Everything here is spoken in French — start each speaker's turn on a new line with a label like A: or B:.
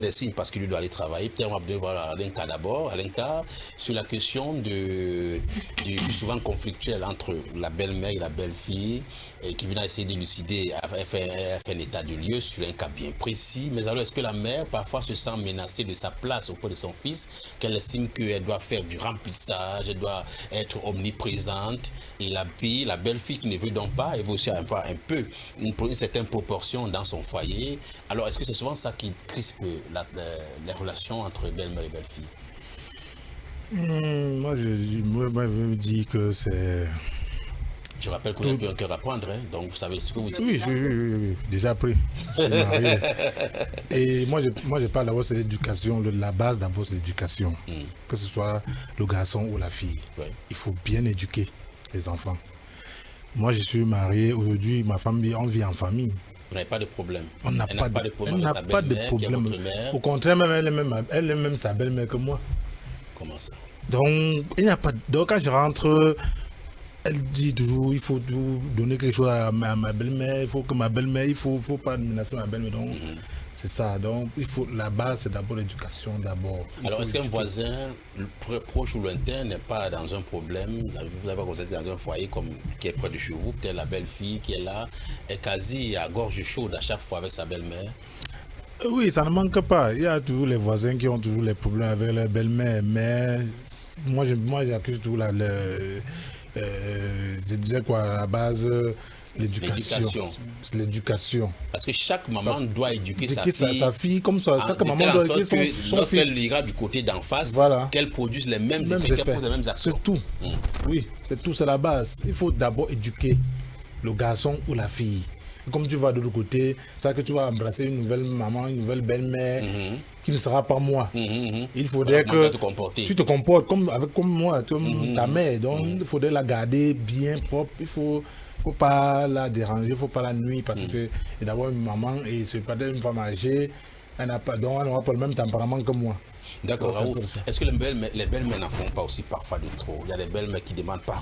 A: des signes parce qu'il doit aller travailler. Peut-être on va voir Alenka d'abord. Alenka, sur la question du souvent conflictuel entre la belle-mère et la belle-fille, qui vient essayer d'élucider, fait un état de lieu sur un cas bien précis. Mais alors, est-ce que la mère, parfois, se sent menacée de sa place auprès de son fils, qu'elle estime qu'elle doit faire du remplissage, elle doit être omniprésente, et la fille, la belle-fille qui ne veut donc pas, elle veut aussi avoir un peu une certaine proportion dans son foyer. Alors, est-ce que c'est souvent ça qui crispe les relations entre belle-mère et belle-fille?
B: Moi, je me dis que c'est...
A: Je rappelle que vous avez un cœur à prendre, hein, donc vous savez ce que vous dites.
B: Oui, déjà pris. Je suis marié. Et moi, je parle d'abord, c'est l'éducation. La base d'abord, c'est l'éducation. Que ce soit le garçon ou la fille.
A: Oui.
B: Il faut bien éduquer les enfants. Moi, je suis marié. Aujourd'hui, ma famille, on vit en famille.
A: Vous n'avez pas de problème.
B: On n'a pas de problème avec sa belle-mère, qui est votre mère. Au contraire, même, elle est même sa belle-mère que moi.
A: Comment ça?
B: Donc, il n'y a pas. Donc, quand je rentre, elle dit toujours, il faut donner quelque chose à ma belle-mère. Il faut que ma belle-mère, il faut pas menacer ma belle-mère. Donc, c'est ça. Donc, la base, c'est d'abord l'éducation.
A: Alors, est-ce qu'un voisin proche ou lointain n'est pas dans un problème? Vous avez constaté dans un foyer qui est près de chez vous, peut-être la belle-fille qui est là, est quasi à gorge chaude à chaque fois avec sa belle-mère?
B: Oui, ça ne manque pas. Il y a toujours les voisins qui ont toujours les problèmes avec leur belle-mère. Mais moi j'accuse toujours je disais quoi, à la base, l'éducation. C'est l'éducation.
A: Parce que chaque maman doit éduquer
B: sa fille comme ça. Chaque maman doit éduquer son fils.
A: Lorsqu'elle ira du côté d'en face,
B: voilà,
A: qu'elle produise les mêmes effets, qu'elle pose les mêmes actions.
B: C'est tout. Oui, c'est tout, c'est la base. Il faut d'abord éduquer le garçon ou la fille. Comme tu vas de l'autre côté, c'est que tu vas embrasser une nouvelle maman, une nouvelle belle-mère qui ne sera pas moi. Il faudrait que tu te comportes comme moi, comme ta mère. Donc il faudrait la garder bien propre. Il faut pas la déranger, il ne faut pas la nuire parce que c'est d'abord une maman et c'est pas une femme âgée. Elle n'aura pas le même tempérament que moi.
A: D'accord, Raouf. Est-ce que les belles-mères n'en font pas aussi parfois de trop? Il y a des belles-mères qui demandent parfois